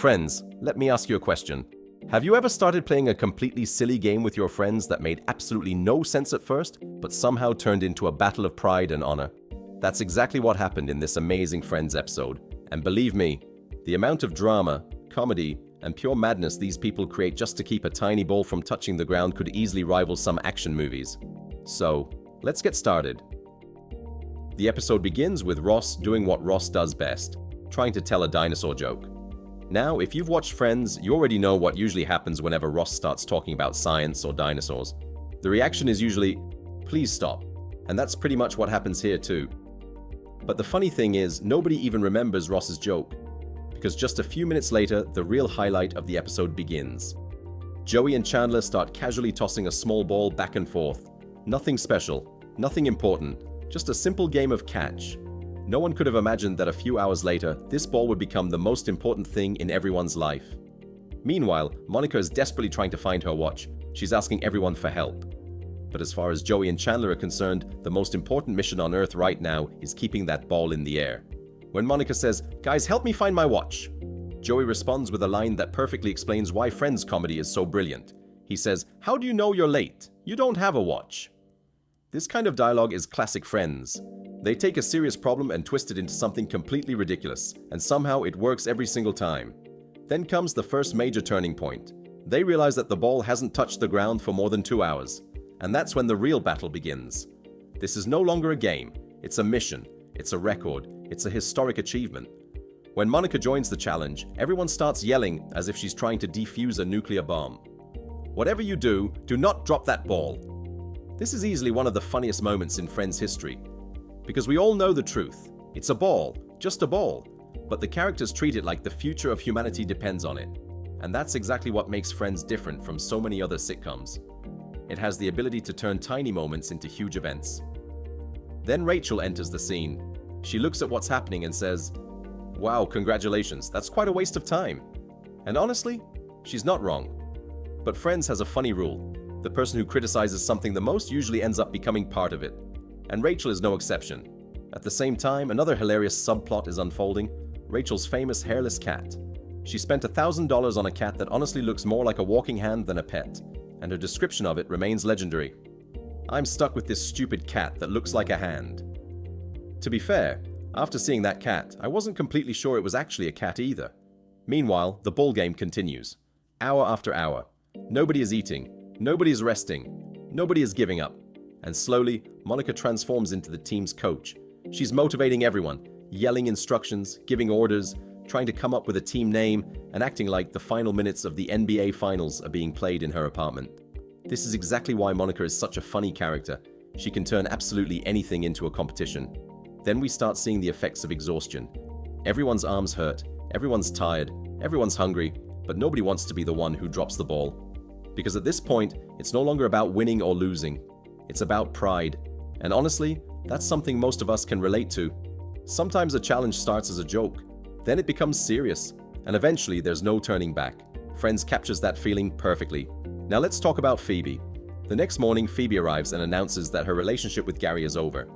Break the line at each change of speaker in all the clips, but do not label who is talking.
Friends, let me ask you a question. Have you ever started playing a completely silly game with your friends that made absolutely no sense at first, but somehow turned into a battle of pride and honor? That's exactly what happened in this amazing Friends episode. And believe me, the amount of drama, comedy, and pure madness these people create just to keep a tiny ball from touching the ground could easily rival some action movies. So, let's get started. The episode begins with Ross doing what Ross does best, trying to tell a dinosaur joke. Now, if you've watched Friends, you already know what usually happens whenever Ross starts talking about science or dinosaurs. The reaction is usually, "Please stop." And that's pretty much what happens here too. But the funny thing is, nobody even remembers Ross's joke, because just a few minutes later, the real highlight of the episode begins. Joey and Chandler start casually tossing a small ball back and forth. Nothing special, nothing important, just a simple game of catch. No one could have imagined that a few hours later, this ball would become the most important thing in everyone's life. Meanwhile, Monica is desperately trying to find her watch. She's asking everyone for help. But as far as Joey and Chandler are concerned, the most important mission on Earth right now is keeping that ball in the air. When Monica says, "Guys, help me find my watch," Joey responds with a line that perfectly explains why Friends comedy is so brilliant. He says, "How do you know you're late? You don't have a watch." This kind of dialogue is classic Friends. They take a serious problem and twist it into something completely ridiculous, and somehow it works every single time. Then comes the first major turning point. They realize that the ball hasn't touched the ground for more than 2 hours, and that's when the real battle begins. This is no longer a game, it's a mission, it's a record, it's a historic achievement. When Monica joins the challenge, everyone starts yelling as if she's trying to defuse a nuclear bomb. "Whatever you do, do not drop that ball." This is easily one of the funniest moments in Friends history. Because we all know the truth. It's a ball, just a ball. But the characters treat it like the future of humanity depends on it. And that's exactly what makes Friends different from so many other sitcoms. It has the ability to turn tiny moments into huge events. Then Rachel enters the scene. She looks at what's happening and says, "Wow, congratulations, that's quite a waste of time." And honestly, she's not wrong. But Friends has a funny rule. The person who criticizes something the most usually ends up becoming part of it. And Rachel is no exception. At the same time, another hilarious subplot is unfolding: Rachel's famous hairless cat. She spent $1,000 on a cat that honestly looks more like a walking hand than a pet, and her description of it remains legendary. "I'm stuck with this stupid cat that looks like a hand." To be fair, after seeing that cat, I wasn't completely sure it was actually a cat either. Meanwhile, the ball game continues. Hour after hour. Nobody is eating. Nobody is resting. Nobody is giving up. And slowly, Monica transforms into the team's coach. She's motivating everyone, yelling instructions, giving orders, trying to come up with a team name, and acting like the final minutes of the NBA Finals are being played in her apartment. This is exactly why Monica is such a funny character. She can turn absolutely anything into a competition. Then we start seeing the effects of exhaustion. Everyone's arms hurt, everyone's tired, everyone's hungry, but nobody wants to be the one who drops the ball. Because at this point, it's no longer about winning or losing. It's about pride. And honestly, that's something most of us can relate to. Sometimes a challenge starts as a joke, then it becomes serious, and eventually there's no turning back. Friends captures that feeling perfectly. Now let's talk about Phoebe. The next morning, Phoebe arrives and announces that her relationship with Gary is over.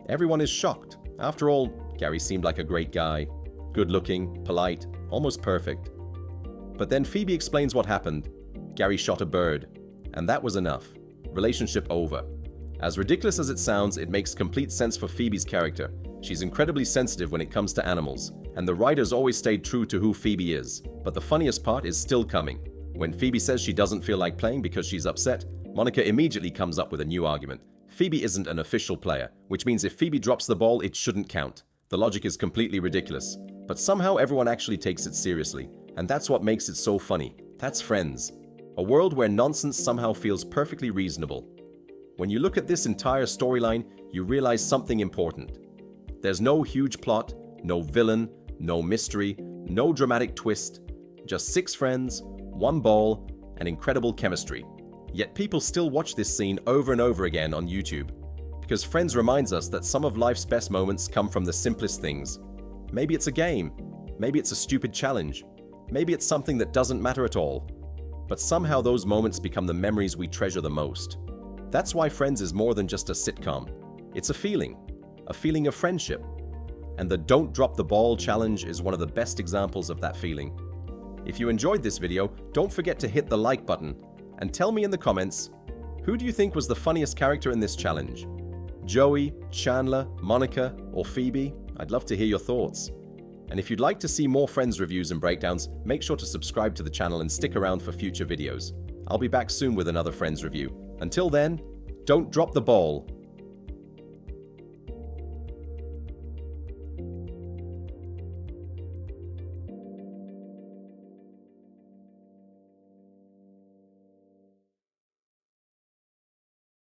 Everyone is shocked. After all, Gary seemed like a great guy. Good-looking, polite, almost perfect. But then Phoebe explains what happened. Gary shot a bird. And that was enough. Relationship over. As ridiculous as it sounds, it makes complete sense for Phoebe's character. She's incredibly sensitive when it comes to animals, and the writers always stayed true to who Phoebe is. But the funniest part is still coming. When Phoebe says she doesn't feel like playing because she's upset, Monica immediately comes up with a new argument. Phoebe isn't an official player, which means if Phoebe drops the ball, it shouldn't count. The logic is completely ridiculous. But somehow everyone actually takes it seriously, and that's what makes it so funny. That's Friends. A world where nonsense somehow feels perfectly reasonable. When you look at this entire storyline, you realize something important. There's no huge plot, no villain, no mystery, no dramatic twist. Just 6 friends, 1 ball, and incredible chemistry. Yet people still watch this scene over and over again on YouTube. Because Friends reminds us that some of life's best moments come from the simplest things. Maybe it's a game. Maybe it's a stupid challenge. Maybe it's something that doesn't matter at all. But somehow those moments become the memories we treasure the most. That's why Friends is more than just a sitcom. It's a feeling of friendship. And the Don't Drop the Ball challenge is one of the best examples of that feeling. If you enjoyed this video, don't forget to hit the like button and tell me in the comments, who do you think was the funniest character in this challenge? Joey, Chandler, Monica, or Phoebe? I'd love to hear your thoughts. And if you'd like to see more Friends reviews and breakdowns, make sure to subscribe to the channel and stick around for future videos. I'll be back soon with another Friends review. Until then, don't drop the ball.